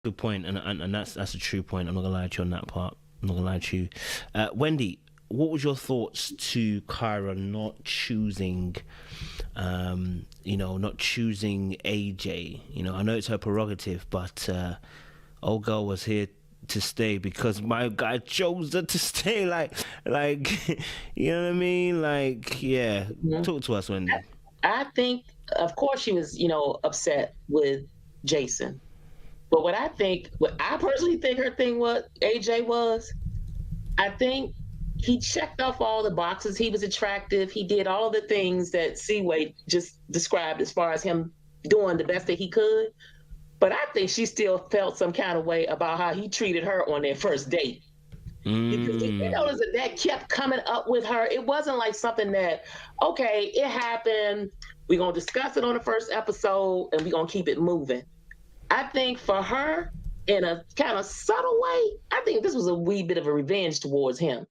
Good point, and that's a true point. I'm not gonna lie to you on that part. I'm not gonna lie to you. Wendy, what was your thoughts to Kyra not choosing, not choosing AJ? I know it's her prerogative, but old girl was here to stay because my guy chose her to stay. Like, you know what I mean? Like, yeah. Mhm. Talk to us, Wendy. I think, of course, she was, upset with Jason. But what I personally think her thing was, AJ was, I think he checked off all the boxes. He was attractive. He did all the things that Seaway just described as far as him doing the best that he could. But I think she still felt some kind of way about how he treated her on their first date. Because if you Mm. notice that kept coming up with her, it wasn't like something that, okay, it happened. We're going to discuss it on the first episode and we're going to keep it moving. I think for her, in a kind of subtle way, I think this was a wee bit of a revenge towards him.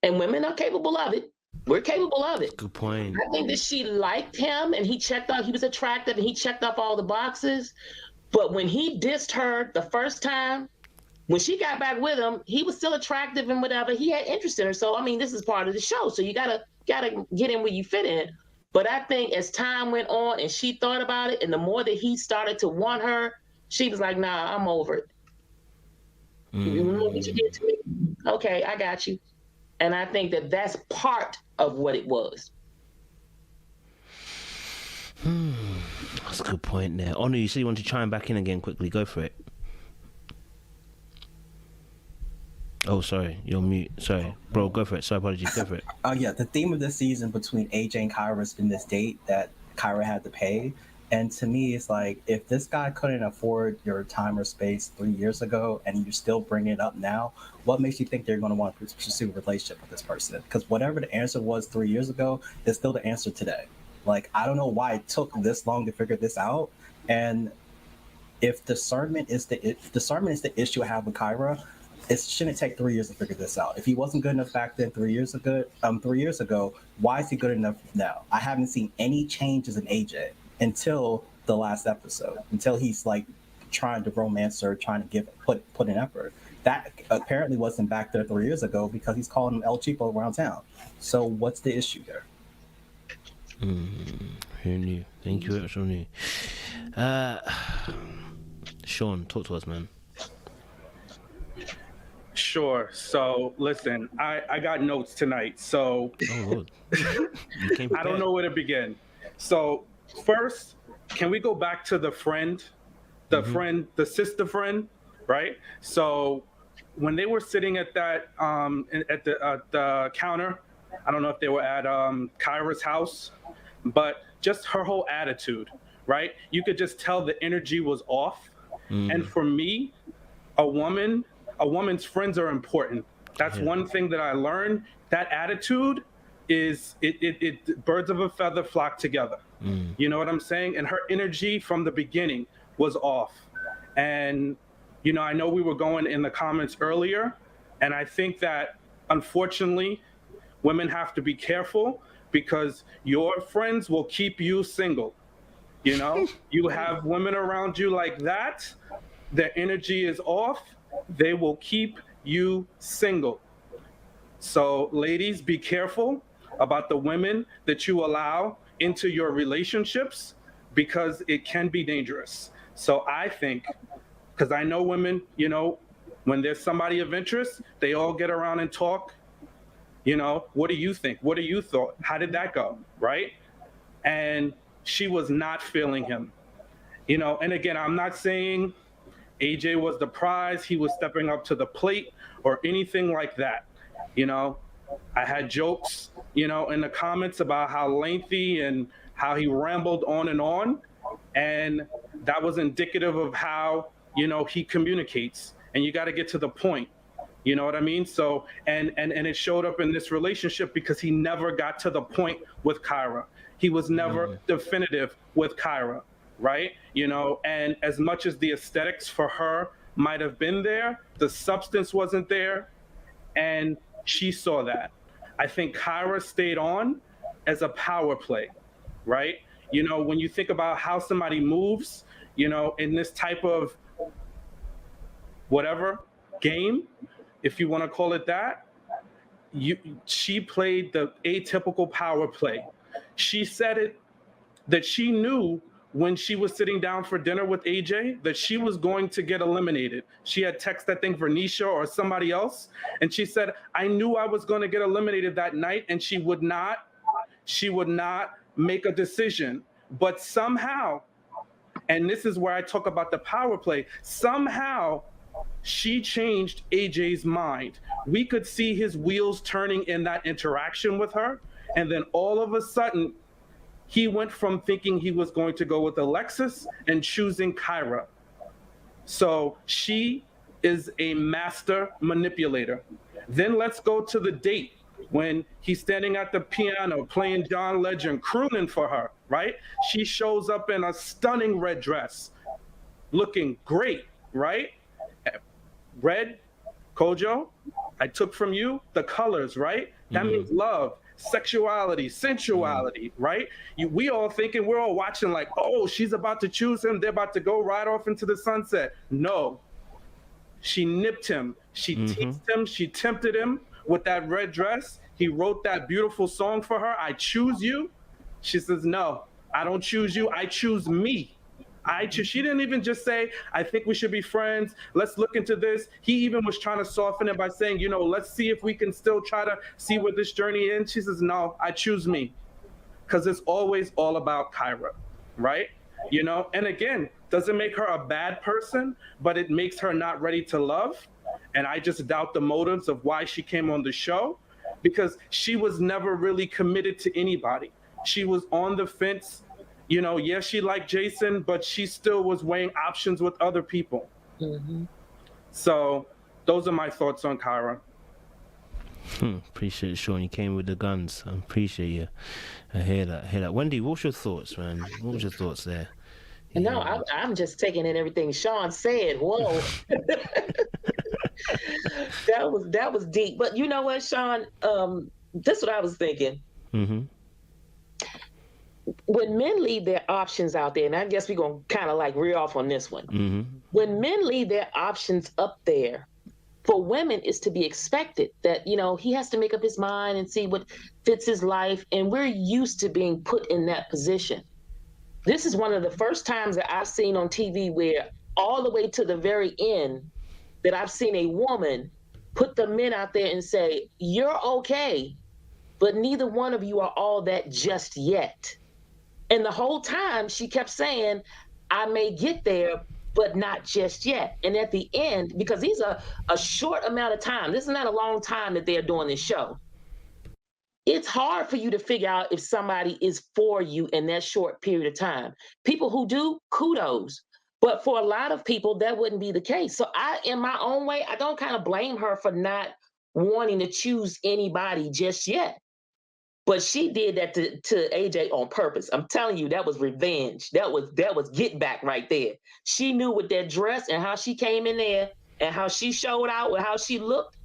And women are capable of it. We're capable of it. Good point. I think that she liked him and he was attractive and he checked off all the boxes. But when he dissed her the first time, when she got back with him, he was still attractive and whatever. He had interest in her. So I mean, this is part of the show. So you gotta get in where you fit in. But I think as time went on and she thought about it, and the more that he started to want her, she was like, "Nah, I'm over it. You know what you Mm. did to me? Okay, I got you." And I think that that's part of what it was. That's a good point there. Onu, you said you want to chime back in again quickly. Go for it. Oh, sorry, you're mute. Sorry, bro, go for it. Sorry, apologies. Go for it. Yeah, the theme of this season between AJ and Kyra has been this date that Kyra had to pay. And to me, it's like, if this guy couldn't afford your time or space 3 years ago and you're still bringing it up now, what makes you think you're going to want to pursue a relationship with this person? Because whatever the answer was 3 years ago is still the answer today. Like, I don't know why it took this long to figure this out. And if discernment is the issue I have with Kyra, it shouldn't take 3 years to figure this out. If he wasn't good enough back then, 3 years ago, why is he good enough now? I haven't seen any changes in AJ until the last episode, until he's like trying to romance her, trying to put an effort. That apparently wasn't back there 3 years ago because he's calling him El Chipo around town. So what's the issue there? Who knew? Thank you very much, Onu. Sean, talk to us, man. Sure. So listen, I got notes tonight. So Oh Lord, you came I don't prepared. know where to begin. So first, can we go back to the sister friend, right? So when they were sitting at that at the counter, I don't know if they were at Kyra's house, but just her whole attitude, right? You could just tell the energy was off. And for me, a woman, a woman's friends are important. That's Yeah. one thing that I learned. That attitude is it birds of a feather flock together. You know what I'm saying? And her energy from the beginning was off. And I know we were going in the comments earlier, and I think that unfortunately women have to be careful because your friends will keep you single. You have women around you like that, their energy is off, they will keep you single. So, ladies, be careful about the women that you allow into your relationships because it can be dangerous. So, I think, because I know women, when there's somebody of interest, they all get around and talk. What do you think? What do you thought? How did that go? Right? And she was not feeling him. And again, I'm not saying AJ was the prize, he was stepping up to the plate or anything like that. You know, I had jokes, in the comments about how lengthy and how he rambled on and on. And that was indicative of how, he communicates. And you got to get to the point. You know what I mean? So, and it showed up in this relationship because he never got to the point with Kyra. He was never definitive with Kyra, right? And as much as the aesthetics for her might have been there, the substance wasn't there, and she saw that. I think Kyra stayed on as a power play, right? When you think about how somebody moves, you know, in this type of whatever game, if you want to call it that, she played the atypical power play. She said it that she knew when she was sitting down for dinner with AJ that she was going to get eliminated. She had texted, I think, Vernisha or somebody else, and she said, I knew I was going to get eliminated that night, and she would not make a decision. But somehow, and this is where I talk about the power play, somehow she changed AJ's mind. We could see his wheels turning in that interaction with her, and then all of a sudden, he went from thinking he was going to go with Alexis and choosing Kyra. So she is a master manipulator. Then let's go to the date when he's standing at the piano playing John Legend, crooning for her, right? She shows up in a stunning red dress, looking great, right? Red, Kojo, I took from you the colors, right? That means love, sexuality, sensuality, right? We all thinking, we're all watching like, oh, she's about to choose him. They're about to go right off into the sunset. No, she nipped him. She teased him. She tempted him with that red dress. He wrote that beautiful song for her, I Choose You. She says, no, I don't choose you. I choose me. She didn't even just say, I think we should be friends. Let's look into this. He even was trying to soften it by saying, you know, let's see if we can still try to see where this journey ends. She says, no, I choose me. Because it's always all about Kyra, right? You know, and again, doesn't make her a bad person, but it makes her not ready to love. And I just doubt the motives of why she came on the show, because she was never really committed to anybody. She was on the fence. You know, yes, she liked Jason, but she still was weighing options with other people. So those are my thoughts on Kyra. Appreciate it, Sean. You came with the guns. I appreciate you. I hear that. Wendy, what's your thoughts, man? What was your thoughts there? No, I'm just taking in everything Sean said. Whoa. that was deep. But you know what, Sean? This is what I was thinking. When men leave their options out there, and I guess we're going to kind of like rear off on this one. When men leave their options up there, for women, it's to be expected that, you know, he has to make up his mind and see what fits his life. And we're used to being put in that position. This is one of the first times that I've seen on TV where all the way to the very end that I've seen a woman put the men out there and say, you're okay, but neither one of you are all that just yet. And the whole time she kept saying, I may get there, but not just yet. And at the end, because these are a short amount of time, this is not a long time that they're doing this show. It's hard for you to figure out if somebody is for you in that short period of time. People who do, kudos. But for a lot of people, that wouldn't be the case. So I, in my own way, I don't kind of blame her for not wanting to choose anybody just yet. But she did that to AJ on purpose. I'm telling you, that was revenge. That was get back right there. She knew with that dress and how she came in there and how she showed out with how she looked,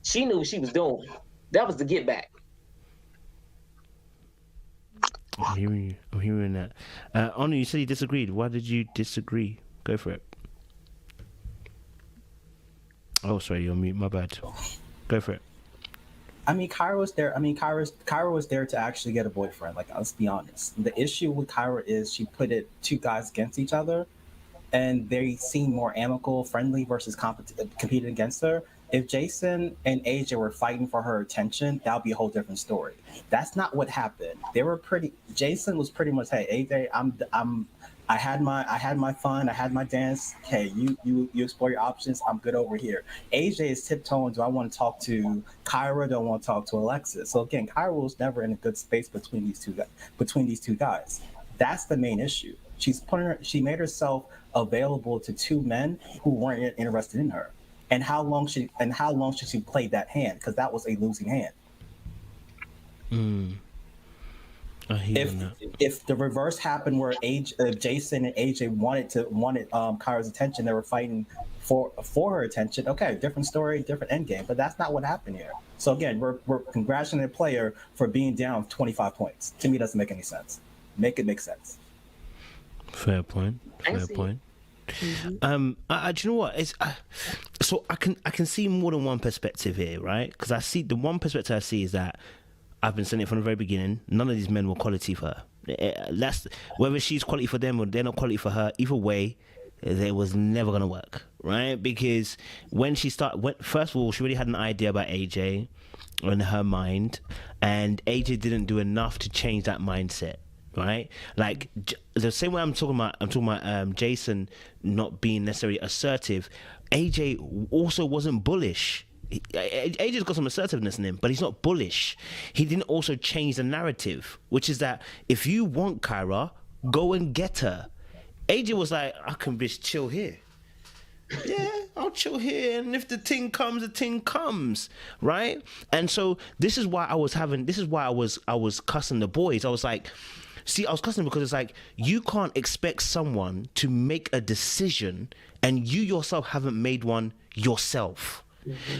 she knew what she was doing. That was the get back. I'm hearing that. Anu, you said you disagreed. Why did you disagree? Go for it. Oh, sorry, you're mute. My bad. Go for it. I mean, Kyra was there. Kyra was there to actually get a boyfriend. Like, let's be honest. The issue with Kyra is she put two guys against each other, and they seem more amicable, friendly versus competing against her. If Jason and AJ were fighting for her attention, that would be a whole different story. That's not what happened. Jason was pretty much, hey, AJ, I had my fun, I had my dance. Hey, you explore your options. I'm good over here. AJ is tiptoeing. Do I want to talk to Kyra? Do I want to talk to Alexis? So again, Kyra was never in a good space between these two guys. That's the main issue. She made herself available to two men who weren't interested in her. And how long should she play that hand? Because that was a losing hand. If the reverse happened where Jason and AJ wanted Kyra's attention, they were fighting for her attention. Okay, different story, different end game. But that's not what happened here. So again, we're congratulating a player for being down 25 points. To me, it doesn't make any sense. Make it make sense. Fair point. Fair point. Do you know what? So I can see more than one perspective here, right? Because I see the one perspective I see is that I've been saying it from the very beginning. None of these men were quality for her. That's whether she's quality for them or they're not quality for her. Either way, it was never gonna work, right? Because when she first of all, she already had an idea about AJ in her mind, and AJ didn't do enough to change that mindset. Right, like the same way I'm talking about Jason not being necessarily assertive. AJ also wasn't bullish. AJ's got some assertiveness in him, but he's not bullish. He didn't also change the narrative, which is that if you want Kyra, go and get her. AJ was like, I can just chill here. Yeah, I'll chill here, and if the ting comes, the ting comes, right? And so this is why I was cussing the boys. I was like, see, I was cussing because it's like, you can't expect someone to make a decision and you yourself haven't made one yourself.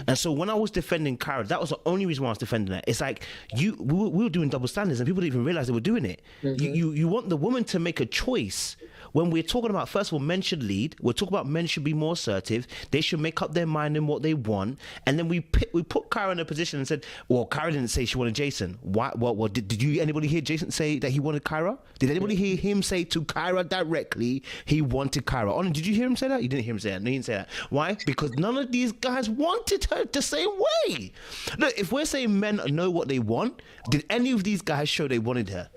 And so when I was defending Kyra, that was the only reason why I was defending that. It's like we were doing double standards and people didn't even realize they were doing it. You want the woman to make a choice. When we're talking about, first of all, men should lead. We're talking about men should be more assertive. They should make up their mind in what they want. And then we put Kyra in a position and said, well, Kyra didn't say she wanted Jason. Why? Well, did anybody hear Jason say that he wanted Kyra? Did anybody hear him say to Kyra directly he wanted Kyra? Oh, did you hear him say that? You didn't hear him say that. No, he didn't say that. Why? Because none of these guys wanted her the same way. Look, if we're saying men know what they want, did any of these guys show they wanted her?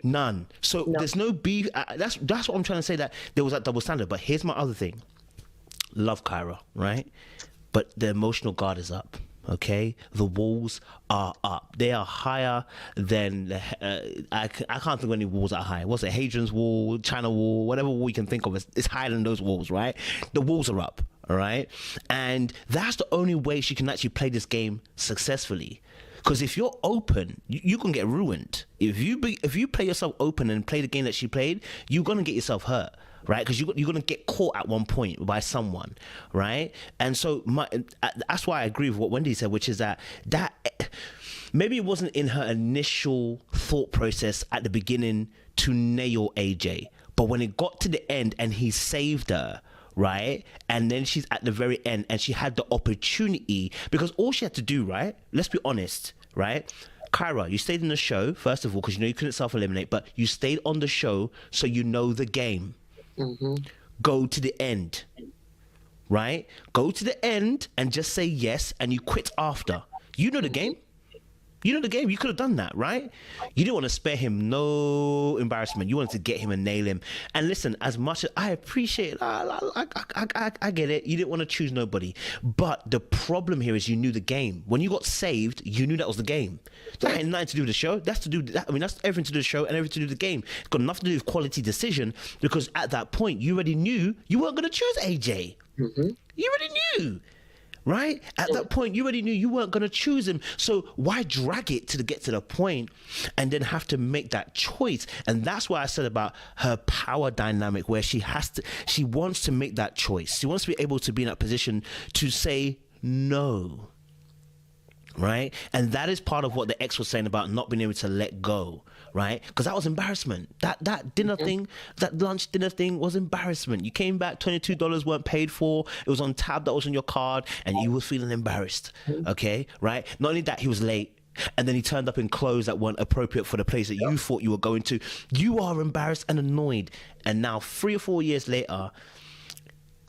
None. So there's no beef. That's what I'm trying to say, that there was that double standard. But here's my other thing. Love Kyra, right? But the emotional guard is up. Okay, the walls are up. They are higher than I can't think of any walls that are high. What's it? Hadrian's Wall, China Wall, whatever wall you can think of. It's higher than those walls, right? The walls are up. All right, and that's the only way she can actually play this game successfully. Because if you're open, you can get ruined. If you play yourself open and play the game that she played, you're gonna get yourself hurt, right? Because you're gonna get caught at one point by someone, right? And so that's why I agree with what Wendy said, which is that maybe it wasn't in her initial thought process at the beginning to nail AJ, but when it got to the end and he saved her, right? And then she's at the very end and she had the opportunity, because all she had to do, right? Let's be honest, right? Kyra, you stayed in the show, first of all, because you know you couldn't self-eliminate, but you stayed on the show so you know the game. Go to the end, right? Go to the end and just say yes, and you quit after. You know the game. You know the game. You could have done that, right? You didn't want to spare him no embarrassment. You wanted to get him and nail him. And listen, as much as I appreciate it, I get it. You didn't want to choose nobody. But the problem here is you knew the game. When you got saved, you knew that was the game. That had nothing to do with the show. That's everything to do with the show and everything to do with the game. It's got nothing to do with quality decision, because at that point, you already knew you weren't going to choose AJ. You already knew. Right? At that point, you already knew you weren't going to choose him. So why drag it to get to the point and then have to make that choice? And that's why I said about her power dynamic, where she wants to make that choice. She wants to be able to be in that position to say no. Right? And that is part of what the ex was saying about not being able to let go, right? Because that was embarrassment. That dinner thing, that lunch dinner thing was embarrassment. You came back, $22 weren't paid for. It was on tab that was on your card, and you were feeling embarrassed, okay? Right? Not only that, he was late, and then he turned up in clothes that weren't appropriate for the place that you thought you were going to. You are embarrassed and annoyed. And now 3 or 4 years later,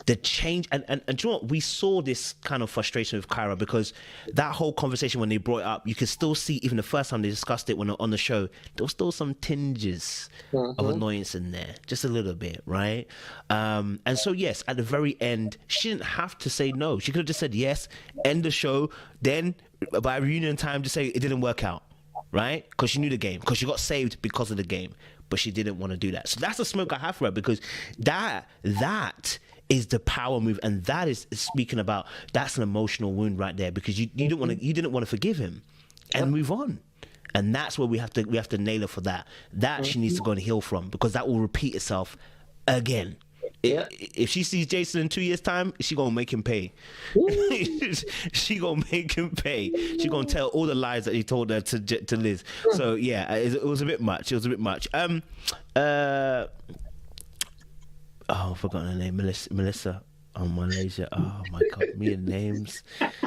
the change, and do you know what? We saw this kind of frustration with Kyra, because that whole conversation, when they brought it up, you could still see, even the first time they discussed it when on the show, there was still some tinges of annoyance in there, just a little bit, right? And so yes, at the very end, she didn't have to say no. She could have just said yes, end the show, then by reunion time just say it didn't work out, right? Because she knew the game, because she got saved because of the game, but she didn't want to do that. So that's the smoke I have for her, because that is the power move, and that is speaking about, that's an emotional wound right there, because you didn't want to forgive him and move on. And that's where we have to nail her for that. That she needs to go and heal from, because that will repeat itself again. If she sees Jason in 2 years' time, she gonna make him pay. She gonna make him pay. She gonna tell all the lies that he told her to Liz. So yeah, it was a bit much. Oh, I've forgotten her name. Melissa. Oh, Malaysia. Oh my God, me and names.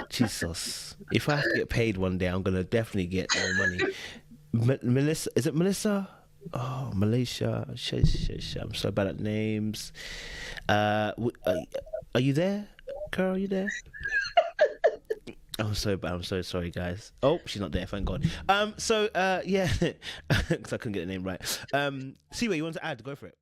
Jesus. If I have to get paid one day, I'm gonna definitely get more money. Melissa, is it Melissa? Oh, Malaysia. I'm so bad at names. Are you there? Kyra, are you there? I'm so bad. I'm so sorry, guys. Oh, she's not there. Thank God. Yeah, because I couldn't get the name right. See what you want to add. Go for it.